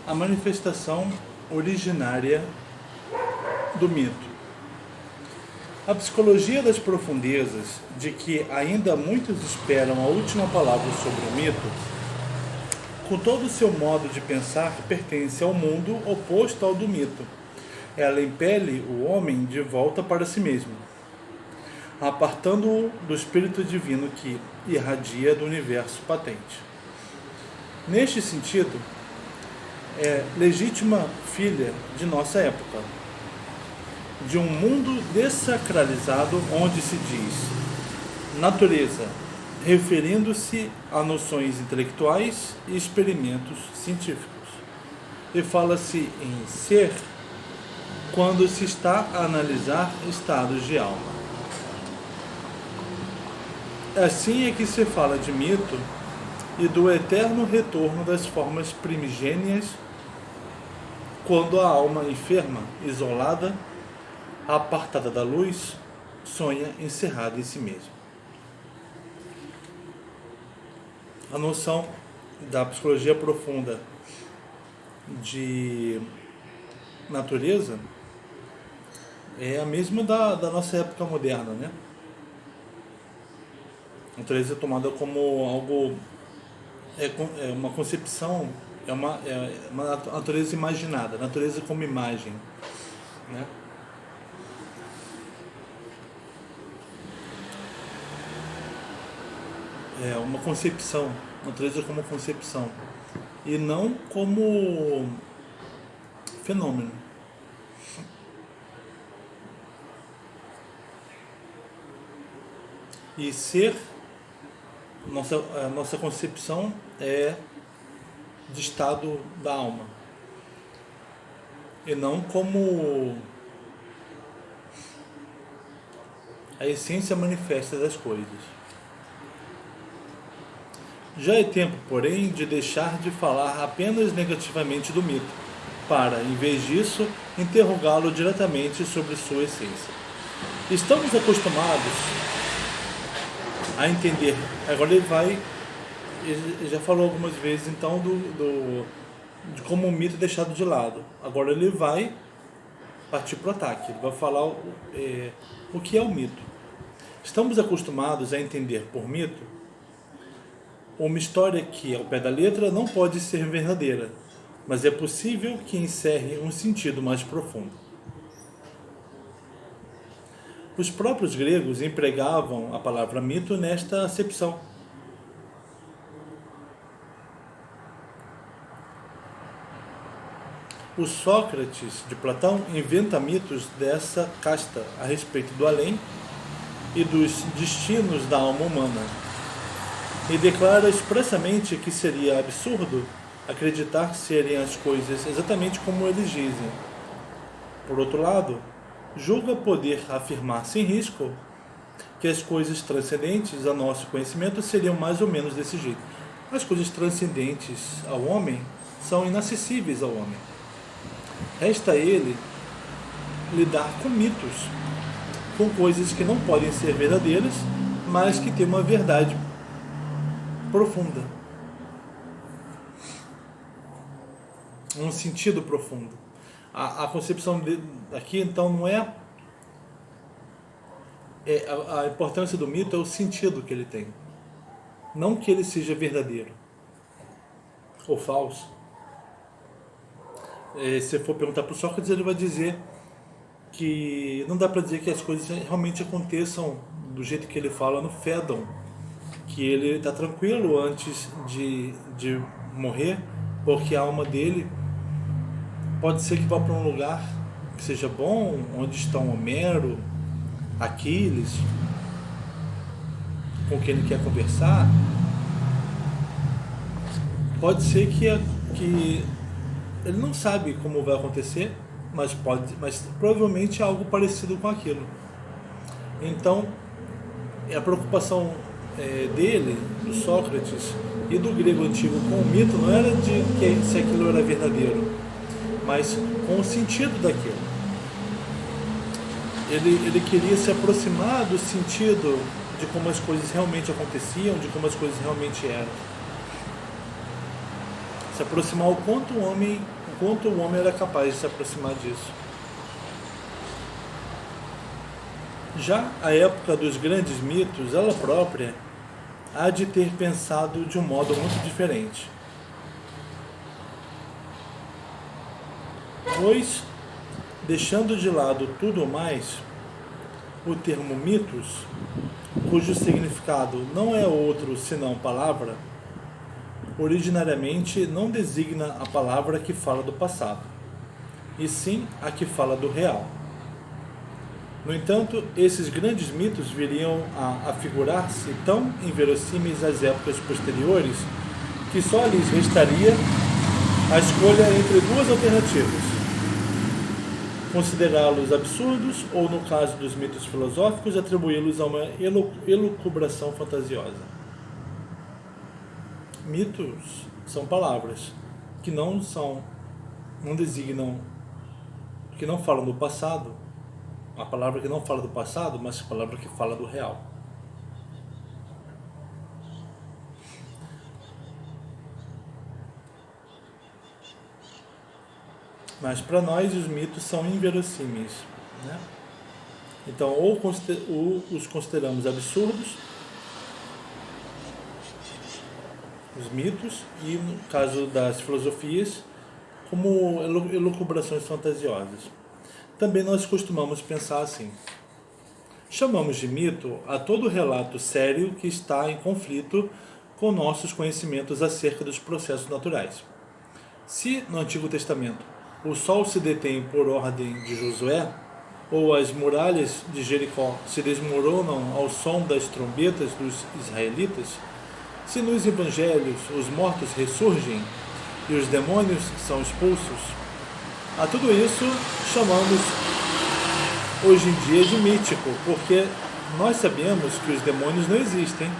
a manifestação originária do mito. A psicologia das profundezas, de que ainda muitos esperam a última palavra sobre o mito, com todo o seu modo de pensar, pertence ao mundo oposto ao do mito. Ela impele o homem de volta para si mesmo, apartando-o do espírito divino que irradia do universo patente. Neste sentido, é legítima filha de nossa época, de um mundo desacralizado onde se diz natureza, referindo-se a noções intelectuais e experimentos científicos, e fala-se em ser quando se está a analisar estados de alma. Assim é que se fala de mito e do eterno retorno das formas primigênias, quando a alma enferma, isolada, apartada da luz, sonha encerrada em si mesma. A noção da psicologia profunda de natureza é a mesma da nossa época moderna, né? A natureza é tomada como algo, é uma concepção, é uma natureza imaginada, natureza como imagem, né? É uma concepção, natureza como concepção, e não como fenômeno. E ser, a nossa concepção é de estado da alma, e não como a essência manifesta das coisas. Já é tempo, porém, de deixar de falar apenas negativamente do mito, para, em vez disso, interrogá-lo diretamente sobre sua essência. Estamos acostumados a entender, agora ele já falou algumas vezes então de como o mito é deixado de lado. Agora ele vai partir para o ataque, ele vai falar o que é o mito. Estamos acostumados a entender por mito uma história que, ao pé da letra, não pode ser verdadeira, mas é possível que encerre um sentido mais profundo. Os próprios gregos empregavam a palavra mito nesta acepção. O Sócrates de Platão inventa mitos dessa casta a respeito do além e dos destinos da alma humana, e declara expressamente que seria absurdo acreditar serem as coisas exatamente como eles dizem. Por outro lado, julga poder afirmar sem risco que as coisas transcendentes a nosso conhecimento seriam mais ou menos desse jeito. As coisas transcendentes ao homem são inacessíveis ao homem. Resta a ele lidar com mitos, com coisas que não podem ser verdadeiras, mas que têm uma verdade profunda, um sentido profundo. A concepção aqui então não é a importância do mito, é o sentido que ele tem, não que ele seja verdadeiro ou falso. Se for perguntar para o Sócrates, ele vai dizer que não dá para dizer que as coisas realmente aconteçam do jeito que ele fala no Fédon, que ele está tranquilo antes de morrer, porque a alma dele pode ser que vá para um lugar que seja bom, onde estão Homero, Aquiles, com quem ele quer conversar. Pode ser que ele não sabe como vai acontecer, mas provavelmente é algo parecido com aquilo. Então, a preocupação dele, do Sócrates e do grego antigo com o mito não era de se aquilo era verdadeiro, mas com o sentido daquilo. Ele queria se aproximar do sentido de como as coisas realmente aconteciam, de como as coisas realmente eram. Se aproximar o quanto o homem era capaz de se aproximar disso. Já a época dos grandes mitos, ela própria, há de ter pensado de um modo muito diferente. Pois, deixando de lado tudo o mais, o termo mitos, cujo significado não é outro senão palavra, originariamente não designa a palavra que fala do passado, e sim a que fala do real. No entanto, esses grandes mitos viriam a afigurar-se tão inverossímeis às épocas posteriores que só lhes restaria a escolha entre duas alternativas: considerá-los absurdos ou, no caso dos mitos filosóficos, atribuí-los a uma elucubração fantasiosa. Mitos são palavras que não designam, que não falam do passado, a palavra que não fala do passado, mas a palavra que fala do real. Mas para nós os mitos são inverossímeis, né? Então, ou os consideramos absurdos, os mitos, e no caso das filosofias, como elucubrações fantasiosas. Também nós costumamos pensar assim: chamamos de mito a todo relato sério que está em conflito com nossos conhecimentos acerca dos processos naturais. Se, no Antigo Testamento, o sol se detém por ordem de Josué, ou as muralhas de Jericó se desmoronam ao som das trombetas dos israelitas, se nos evangelhos os mortos ressurgem e os demônios são expulsos, a tudo isso chamamos hoje em dia de mítico, porque nós sabemos que os demônios não existem,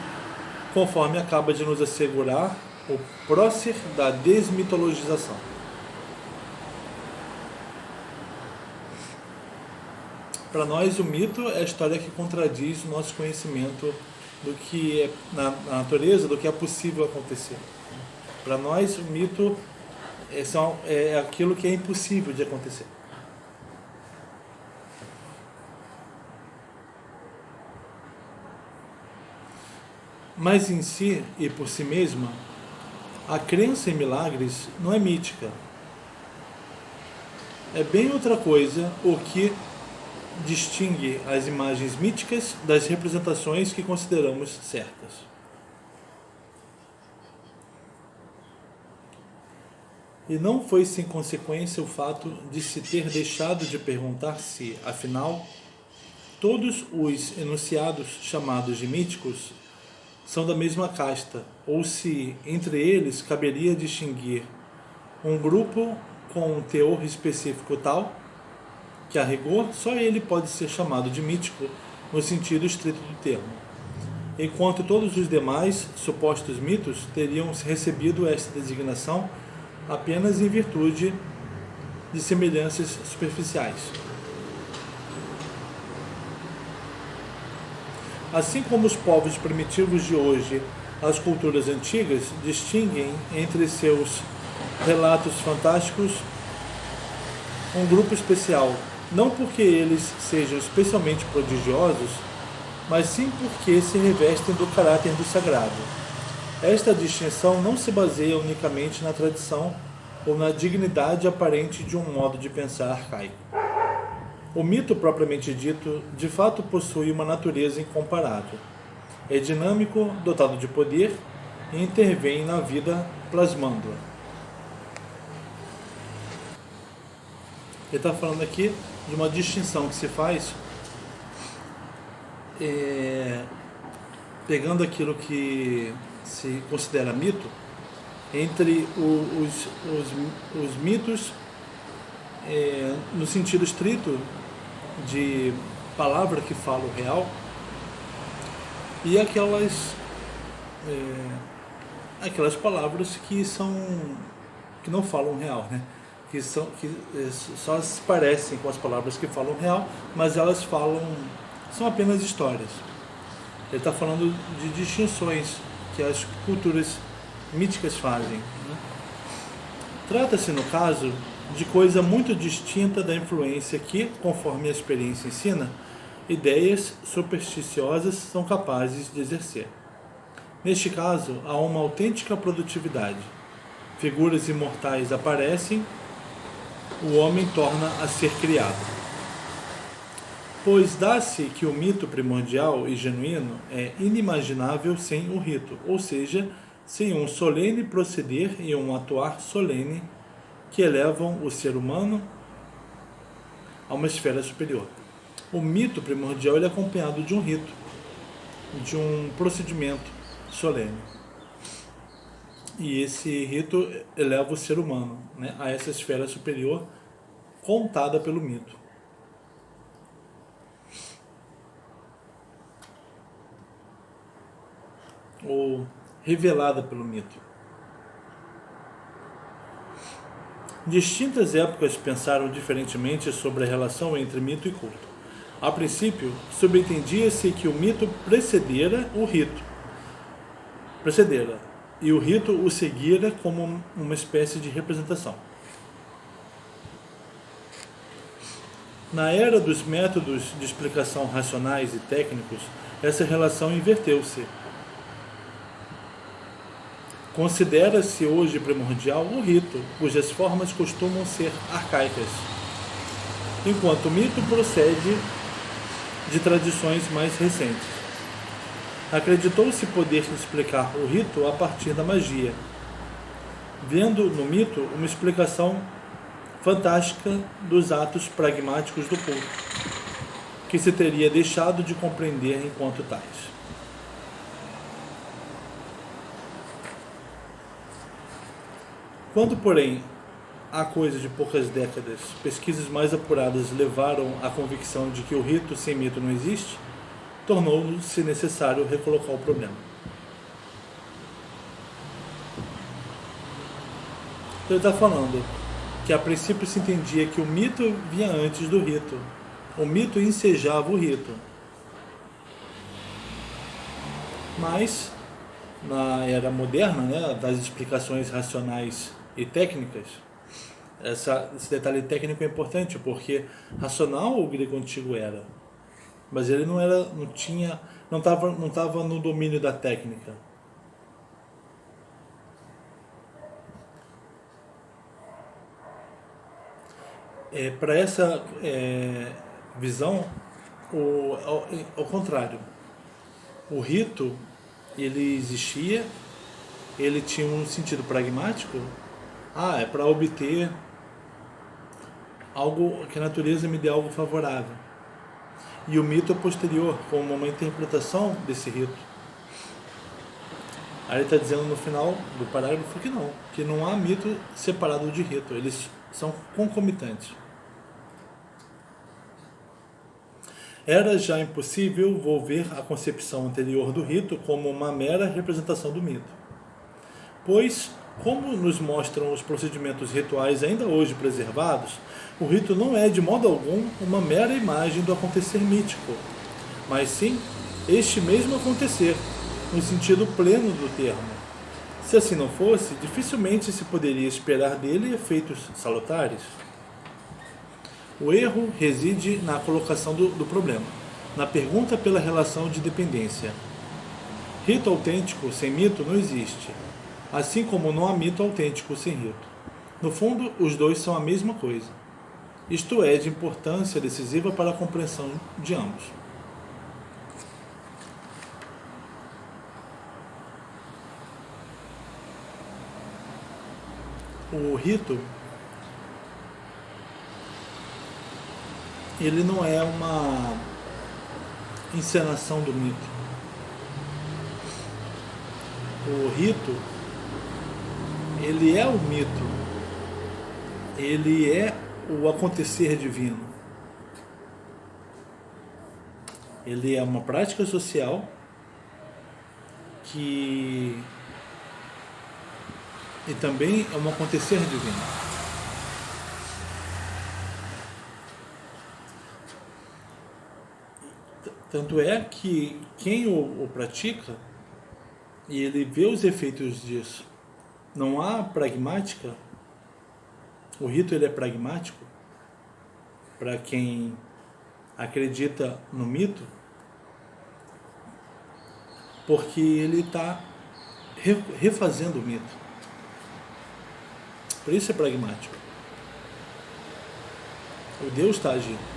conforme acaba de nos assegurar o prócer da desmitologização. Para nós, o mito é a história que contradiz o nosso conhecimento do que é na natureza, do que é possível acontecer. Para nós, o mito é aquilo que é impossível de acontecer. Mas em si e por si mesma, a crença em milagres não é mítica. É bem outra coisa o que distingue as imagens míticas das representações que consideramos certas. E não foi sem consequência o fato de se ter deixado de perguntar se, afinal, todos os enunciados chamados de míticos são da mesma casta, ou se entre eles caberia distinguir um grupo com um teor específico tal que, a rigor, só ele pode ser chamado de mítico no sentido estrito do termo, enquanto todos os demais supostos mitos teriam recebido esta designação apenas em virtude de semelhanças superficiais. Assim como os povos primitivos de hoje, as culturas antigas distinguem entre seus relatos fantásticos um grupo especial, não porque eles sejam especialmente prodigiosos, mas sim porque se revestem do caráter do sagrado. Esta distinção não se baseia unicamente na tradição ou na dignidade aparente de um modo de pensar arcaico. O mito propriamente dito, de fato, possui uma natureza incomparável. É dinâmico, dotado de poder e intervém na vida plasmando-a. Ele está falando aqui de uma distinção que se faz pegando aquilo que se considera mito entre os mitos no sentido estrito de palavra que fala o real e aquelas palavras que não falam o real, né? Que só se parecem com as palavras que falam o real, mas elas são apenas histórias. Ele está falando de distinções que as culturas míticas fazem, né? Trata-se, no caso, de coisa muito distinta da influência que, conforme a experiência ensina, ideias supersticiosas são capazes de exercer. Neste caso, há uma autêntica produtividade. Figuras imortais aparecem, o homem torna a ser criado. Pois dá-se que o mito primordial e genuíno é inimaginável sem o rito, ou seja, sem um solene proceder e um atuar solene que elevam o ser humano a uma esfera superior. O mito primordial é acompanhado de um rito, de um procedimento solene. E esse rito eleva o ser humano, né, a essa esfera superior contada pelo mito. Ou revelada pelo mito. Distintas épocas pensaram diferentemente sobre a relação entre mito e culto. A princípio, subentendia-se que o mito precedera, e o rito o seguira como uma espécie de representação. Na era dos métodos de explicação racionais e técnicos, essa relação inverteu-se. Considera-se hoje primordial o rito, cujas formas costumam ser arcaicas, enquanto o mito procede de tradições mais recentes. Acreditou-se poder explicar o rito a partir da magia, vendo no mito uma explicação fantástica dos atos pragmáticos do culto, que se teria deixado de compreender enquanto tais. Quando, porém, há coisa de poucas décadas, pesquisas mais apuradas levaram à convicção de que o rito sem mito não existe, tornou-se necessário recolocar o problema. Ele está falando que a princípio se entendia que o mito vinha antes do rito. O mito ensejava o rito. Mas, na era moderna, né, das explicações racionais e técnicas, esse detalhe técnico é importante, porque racional o grego antigo era, mas ele não estava no domínio da técnica. Para essa visão, ao contrário, o rito ele existia, ele tinha um sentido pragmático. É para obter algo, que a natureza me dê algo favorável. E o mito é posterior, como uma interpretação desse rito. Aí ele está dizendo no final do parágrafo que não há mito separado de rito, eles são concomitantes. Era já impossível volver a concepção anterior do rito como uma mera representação do mito. Pois, como nos mostram os procedimentos rituais ainda hoje preservados, o rito não é de modo algum uma mera imagem do acontecer mítico, mas sim este mesmo acontecer, no sentido pleno do termo. Se assim não fosse, dificilmente se poderia esperar dele efeitos salutares. O erro reside na colocação do problema, na pergunta pela relação de dependência. Rito autêntico sem mito não existe, assim como não há mito autêntico sem rito. No fundo, os dois são a mesma coisa. Isto é de importância decisiva para a compreensão de ambos. O rito, ele não é uma encenação do mito. O rito, ele é o mito. Ele é o acontecer divino. Ele é uma prática social e também é um acontecer divino. Tanto é que quem o pratica, e ele vê os efeitos disso, não há pragmática, O rito ele é pragmático para quem acredita no mito, porque ele está refazendo o mito. Por isso é pragmático. O Deus está agindo.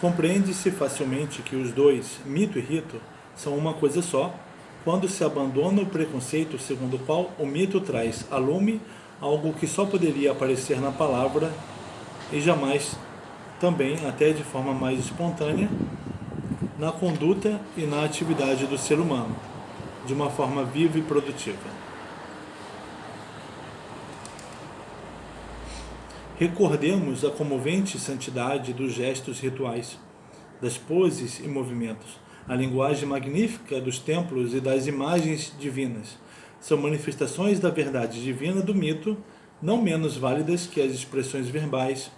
Compreende-se facilmente que os dois, mito e rito, são uma coisa só, quando se abandona o preconceito segundo o qual o mito traz a lume algo que só poderia aparecer na palavra e jamais, também, até de forma mais espontânea, na conduta e na atividade do ser humano, de uma forma viva e produtiva. Recordemos a comovente santidade dos gestos rituais, das poses e movimentos, a linguagem magnífica dos templos e das imagens divinas. São manifestações da verdade divina do mito, não menos válidas que as expressões verbais,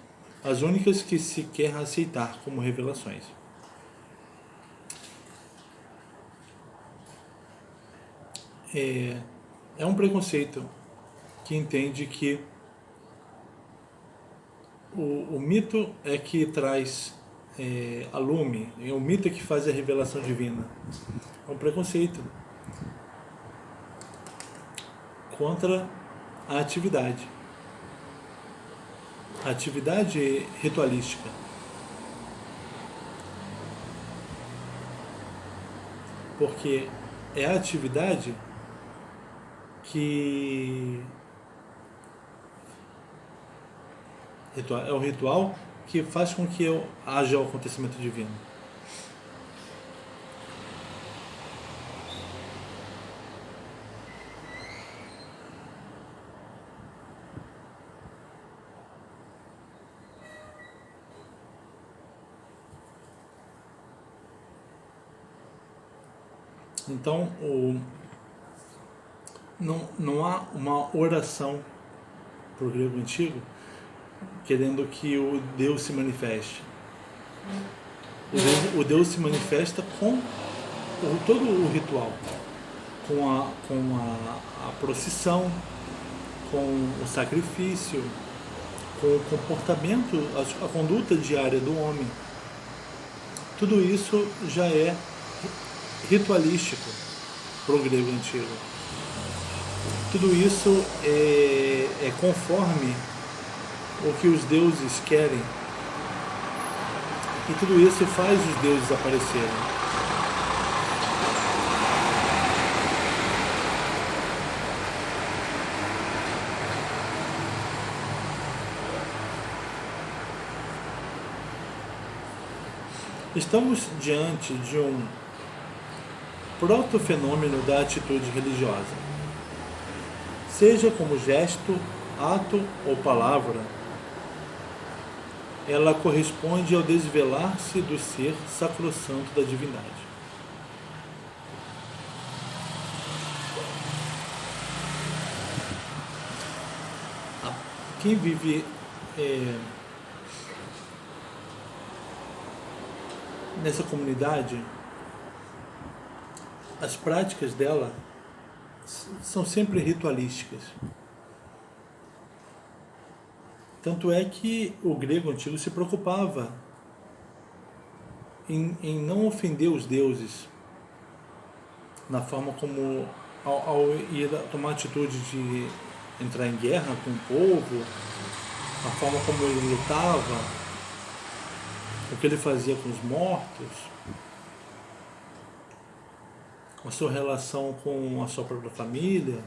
as únicas que se quer aceitar como revelações. É um preconceito que entende que o mito é que traz a lume, o mito é que faz a revelação divina. É um preconceito contra a atividade ritualística. Porque é a atividade que é o ritual que faz com que haja o acontecimento divino. Então, não há uma oração para o grego antigo querendo que o Deus se manifeste. O Deus se manifesta com todo o ritual, com a procissão, com o sacrifício, com o comportamento, a conduta diária do homem. Tudo isso já é ritualístico para o grego antigo. Tudo isso é conforme o que os deuses querem. E tudo isso faz os deuses aparecerem. Estamos diante de um proto-fenômeno da atitude religiosa. Seja como gesto, ato ou palavra, ela corresponde ao desvelar-se do ser sacrossanto da divindade. Quem vive nessa comunidade, as práticas dela são sempre ritualísticas. Tanto é que o grego antigo se preocupava em não ofender os deuses na forma como, ao ir tomar atitude de entrar em guerra com o povo, a forma como ele lutava, o que ele fazia com os mortos, a sua relação com a sua própria família,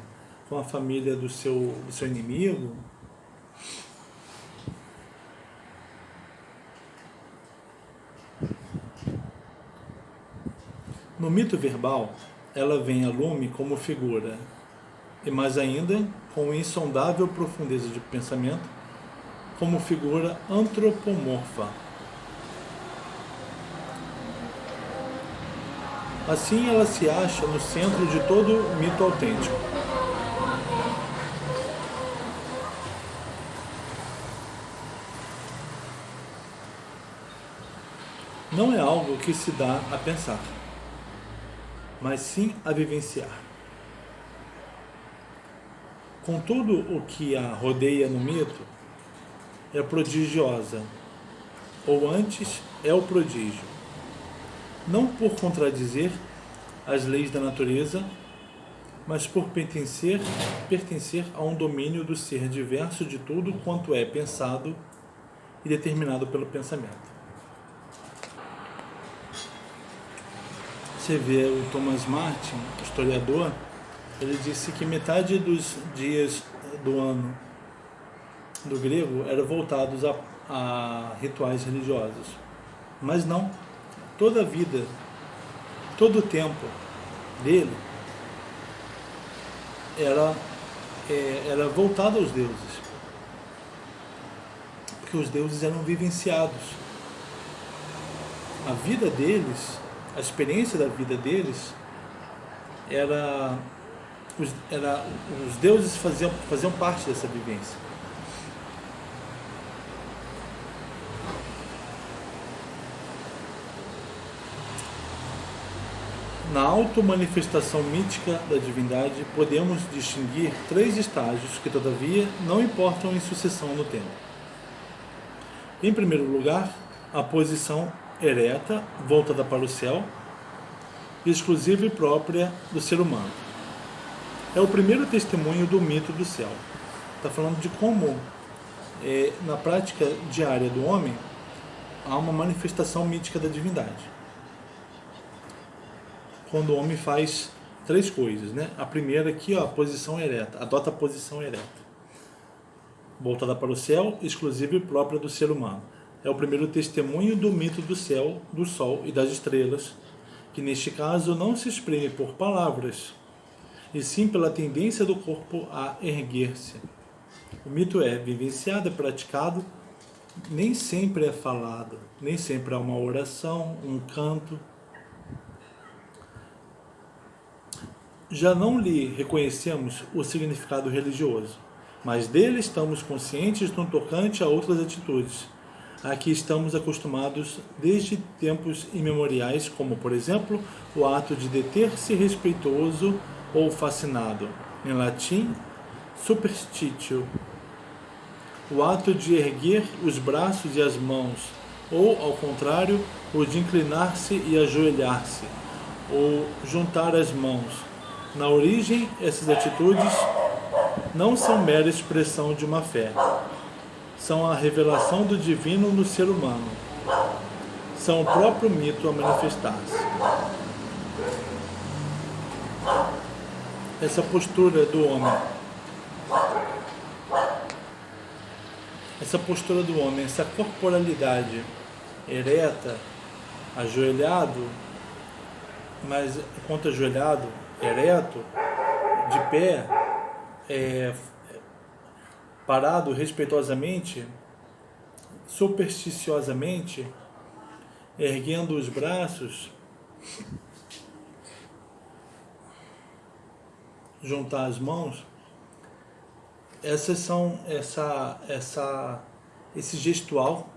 com a família do seu inimigo. No mito verbal, ela vem a lume como figura, e mais ainda, com insondável profundeza de pensamento, como figura antropomorfa. Assim ela se acha no centro de todo mito autêntico. não é algo que se dá a pensar, mas sim a vivenciar. Contudo, o que a rodeia no mito é prodigiosa, ou antes é o prodígio, não por contradizer as leis da natureza, mas por pertencer a um domínio do ser diverso de tudo quanto é pensado e determinado pelo pensamento. Você vê o Thomas Martin, historiador, ele disse que metade dos dias do ano do grego eram voltados a rituais religiosos. Mas não, toda a vida, todo o tempo dele era voltado aos deuses. Porque os deuses eram vivenciados. A vida deles, a experiência da vida deles, os deuses faziam parte dessa vivência. Na auto-manifestação mítica da divindade, podemos distinguir 3 estágios que, todavia, não importam em sucessão no tempo. Em primeiro lugar, a posição ereta, voltada para o céu, exclusiva e própria do ser humano. É o primeiro testemunho do mito do céu. Está falando de como, na prática diária do homem, há uma manifestação mítica da divindade. Quando o homem faz 3 coisas, né? A primeira aqui, a posição ereta, adota a posição ereta, voltada para o céu, exclusiva e própria do ser humano. É o primeiro testemunho do mito do céu, do sol e das estrelas, que neste caso não se exprime por palavras, e sim pela tendência do corpo a erguer-se. O mito é vivenciado, é praticado, nem sempre é falado, nem sempre é uma oração, um canto. Já não lhe reconhecemos o significado religioso, mas dele estamos conscientes no tocante a outras atitudes, a que estamos acostumados desde tempos imemoriais, como, por exemplo, o ato de deter-se respeitoso ou fascinado, em latim, superstitio, o ato de erguer os braços e as mãos, ou, ao contrário, o de inclinar-se e ajoelhar-se, ou juntar as mãos. Na origem, essas atitudes não são mera expressão de uma fé. São a revelação do divino no ser humano. São o próprio mito a manifestar-se. Essa postura do homem, essa corporalidade ereta, ajoelhado, mas enquanto ajoelhado, ereto, de pé, parado respeitosamente, supersticiosamente, erguendo os braços, juntar as mãos, esse gestual,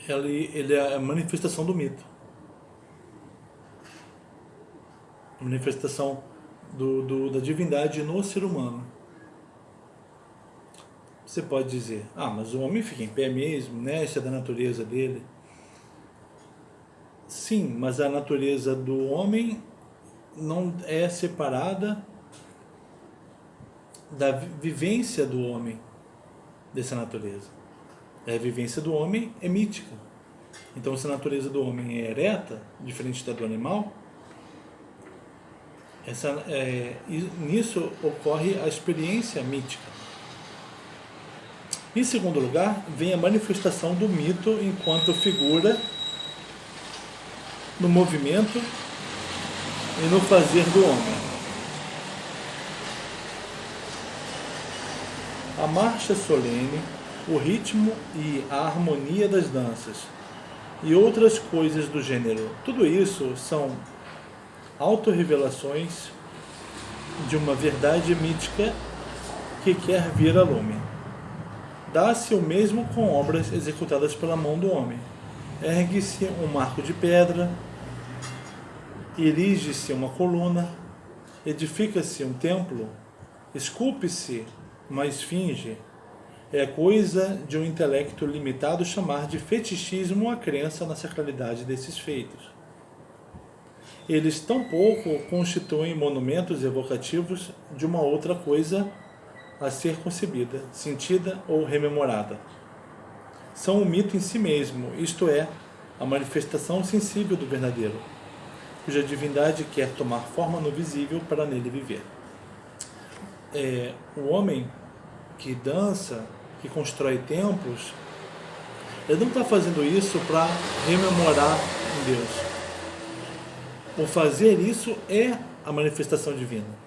ele é a manifestação do mito. A manifestação da divindade no ser humano. Você pode dizer, mas o homem fica em pé mesmo, né? Isso é da natureza dele. Sim, mas a natureza do homem não é separada da vivência do homem, dessa natureza. A vivência do homem é mítica. Então, se a natureza do homem é ereta, diferente da do animal, nisso ocorre a experiência mítica. Em segundo lugar, vem a manifestação do mito enquanto figura no movimento e no fazer do homem. A marcha solene, o ritmo e a harmonia das danças e outras coisas do gênero, tudo isso são autorrevelações de uma verdade mítica que quer vir a lume. Dá-se o mesmo com obras executadas pela mão do homem. Ergue-se um marco de pedra, erige-se uma coluna, edifica-se um templo, esculpe-se uma esfinge. É coisa de um intelecto limitado chamar de fetichismo a crença na sacralidade desses feitos. Eles tampouco constituem monumentos evocativos de uma outra coisa a ser concebida, sentida ou rememorada. São o mito em si mesmo, isto é, a manifestação sensível do verdadeiro, cuja divindade quer tomar forma no visível para nele viver. O homem que dança, que constrói templos, ele não está fazendo isso para rememorar em Deus. O fazer isso é a manifestação divina.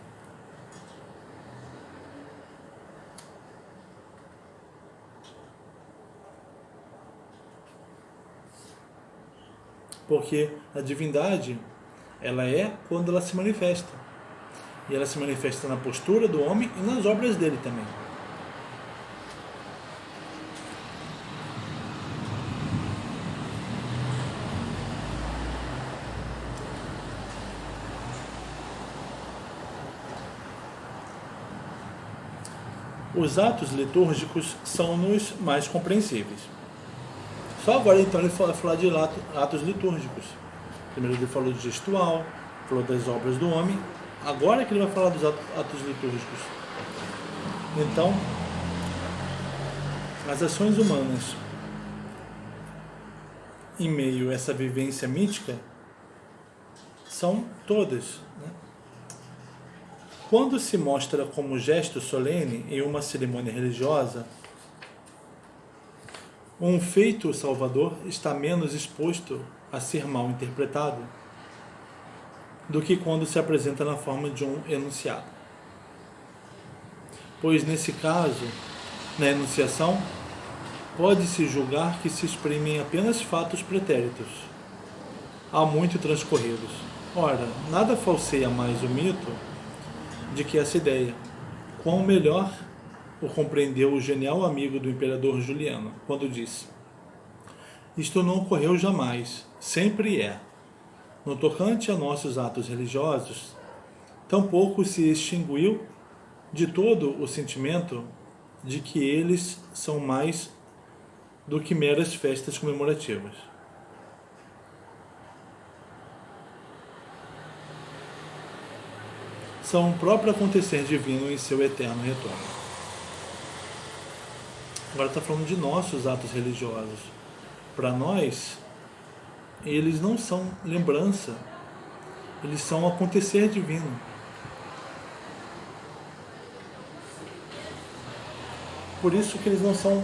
Porque a divindade, ela é quando ela se manifesta. E ela se manifesta na postura do homem e nas obras dele também. Os atos litúrgicos são-nos mais compreensíveis. Só agora então ele vai falar de atos litúrgicos. Primeiro ele falou de gestual, falou das obras do homem, agora é que ele vai falar dos atos litúrgicos. Então, as ações humanas em meio a essa vivência mítica são todas, né? Quando se mostra como gesto solene em uma cerimônia religiosa, um feito salvador está menos exposto a ser mal interpretado do que quando se apresenta na forma de um enunciado. Pois, nesse caso, na enunciação, pode-se julgar que se exprimem apenas fatos pretéritos, há muito transcorridos. Ora, nada falseia mais o mito de que essa ideia. Quão melhor o compreendeu o genial amigo do imperador Juliano, quando disse: isto não ocorreu jamais, sempre é. No tocante a nossos atos religiosos, tampouco se extinguiu de todo o sentimento de que eles são mais do que meras festas comemorativas. São o próprio acontecer divino em seu eterno retorno. Agora está falando de nossos atos religiosos. Para nós, eles não são lembrança, eles são acontecer divino. Por isso que eles não são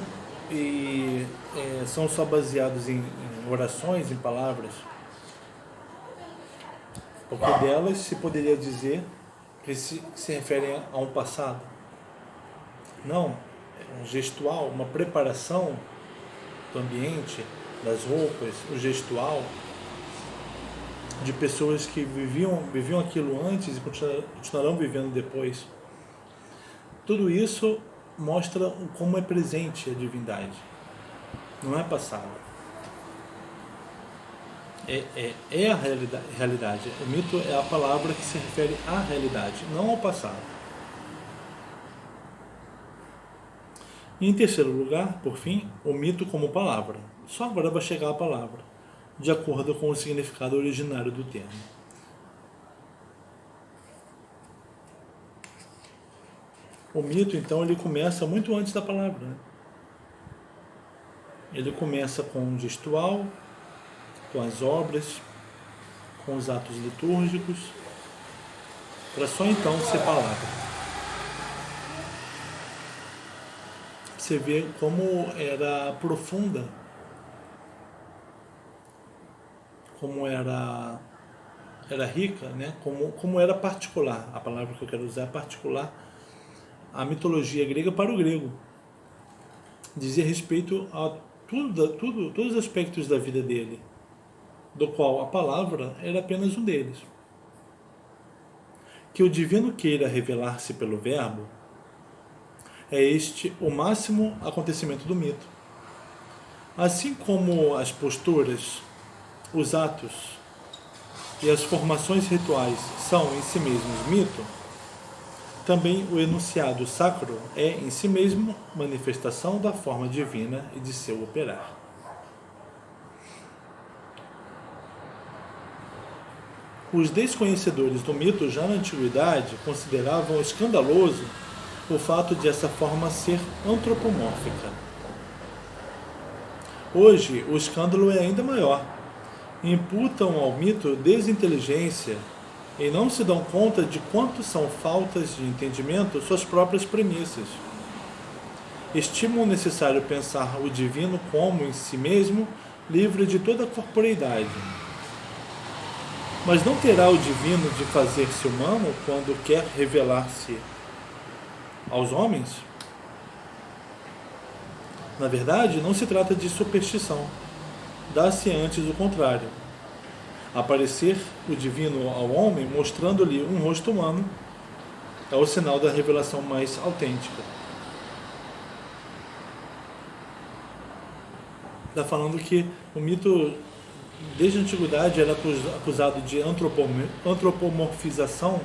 são só baseados em orações, em palavras, porque delas se poderia dizer que se referem a um passado. Não, é um gestual, uma preparação do ambiente, das roupas, o gestual de pessoas que viviam aquilo antes e continuarão vivendo depois. Tudo isso mostra como é presente a divindade, não é passado. É a realidade. O mito é a palavra que se refere à realidade, não ao passado. E em terceiro lugar, por fim, o mito como palavra. Só agora vai chegar a palavra, de acordo com o significado originário do termo. O mito, então, ele começa muito antes da palavra, né? Ele começa com o gestual, com as obras, com os atos litúrgicos, para só então ser palavra. Você vê como era profunda, como era rica, né? Como era particular, a palavra que eu quero usar é particular, a mitologia grega para o grego. Dizia respeito a todos os aspectos da vida dele, do qual a palavra era apenas um deles. Que o divino queira revelar-se pelo verbo É este o máximo acontecimento do mito. Assim como as posturas, os atos e as formações rituais são em si mesmos mito, também o enunciado sacro é em si mesmo manifestação da forma divina e de seu operar. Os desconhecedores do mito já na antiguidade consideravam escandaloso o fato de essa forma ser antropomórfica. Hoje, o escândalo é ainda maior. Imputam ao mito desinteligência e não se dão conta de quanto são faltas de entendimento suas próprias premissas. Estimam necessário pensar o divino como em si mesmo, livre de toda corporeidade. Mas não terá o divino de fazer-se humano quando quer revelar-se aos homens? Na verdade, não se trata de superstição. Dá-se antes o contrário. Aparecer o divino ao homem, mostrando-lhe um rosto humano, é o sinal da revelação mais autêntica. Está falando que o mito, desde a antiguidade, era acusado de antropomorfização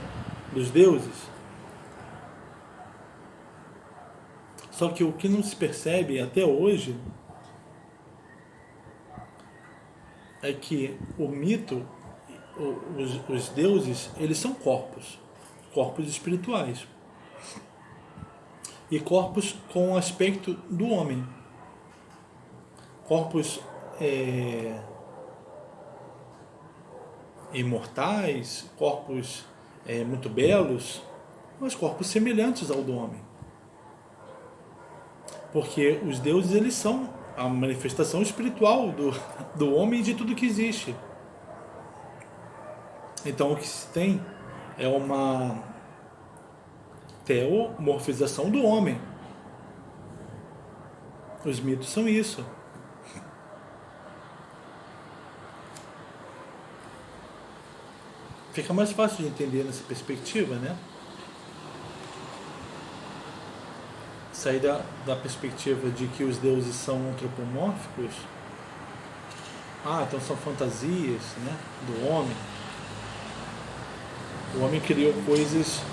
dos deuses. Só que o que não se percebe até hoje é que o mito, os deuses, eles são corpos espirituais. E corpos com o aspecto do homem. Corpos imortais, corpos muito belos, mas corpos semelhantes ao do homem. Porque os deuses, eles são a manifestação espiritual do homem e de tudo que existe. Então o que se tem é uma teomorfização do homem. Os mitos são isso. Fica mais fácil de entender nessa perspectiva, né? Sair da perspectiva de que os deuses são antropomórficos. Então são fantasias, né, do homem. O homem criou coisas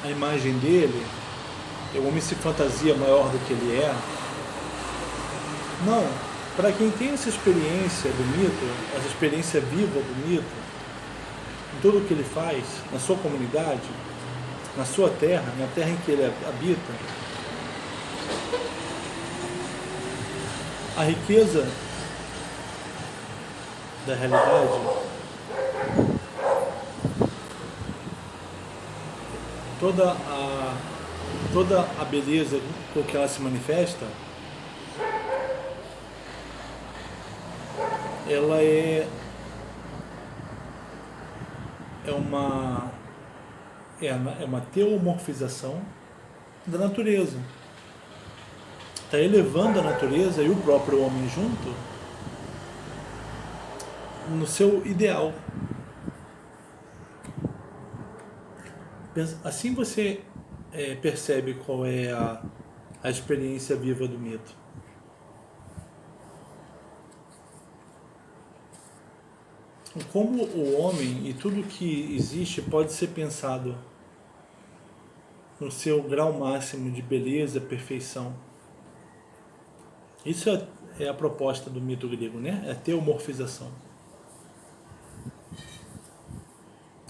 a imagem dele. O homem se fantasia maior do que ele é. Não, para quem tem essa experiência do mito, essa experiência viva do mito, em tudo o que ele faz, na sua comunidade, na sua terra, na terra em que ele habita, a riqueza da realidade, toda a beleza com que ela se manifesta, ela é uma teomorfização da natureza. Está elevando a natureza e o próprio homem junto no seu ideal. Assim você percebe qual é a experiência viva do mito. Como o homem e tudo que existe pode ser pensado no seu grau máximo de beleza, perfeição. Isso é a proposta do mito grego, né? É a teomorfização.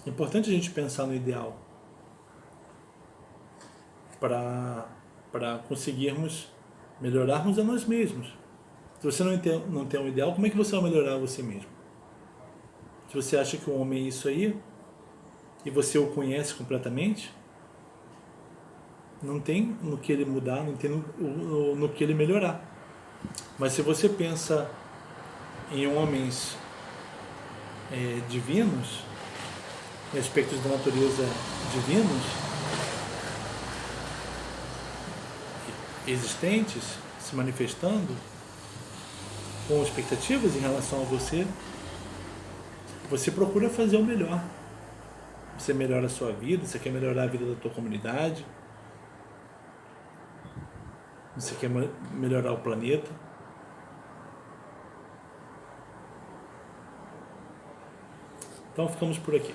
É importante a gente pensar no ideal para conseguirmos melhorarmos a nós mesmos. Se você não tem um ideal, como é que você vai melhorar você mesmo? Se você acha que o homem é isso aí e você o conhece completamente, não tem no que ele mudar, não tem no que ele melhorar. Mas se você pensa em homens divinos, em aspectos da natureza divinos, existentes, se manifestando, com expectativas em relação a você, você procura fazer o melhor. Você melhora a sua vida, você quer melhorar a vida da tua comunidade, você quer melhorar o planeta. Então ficamos por aqui.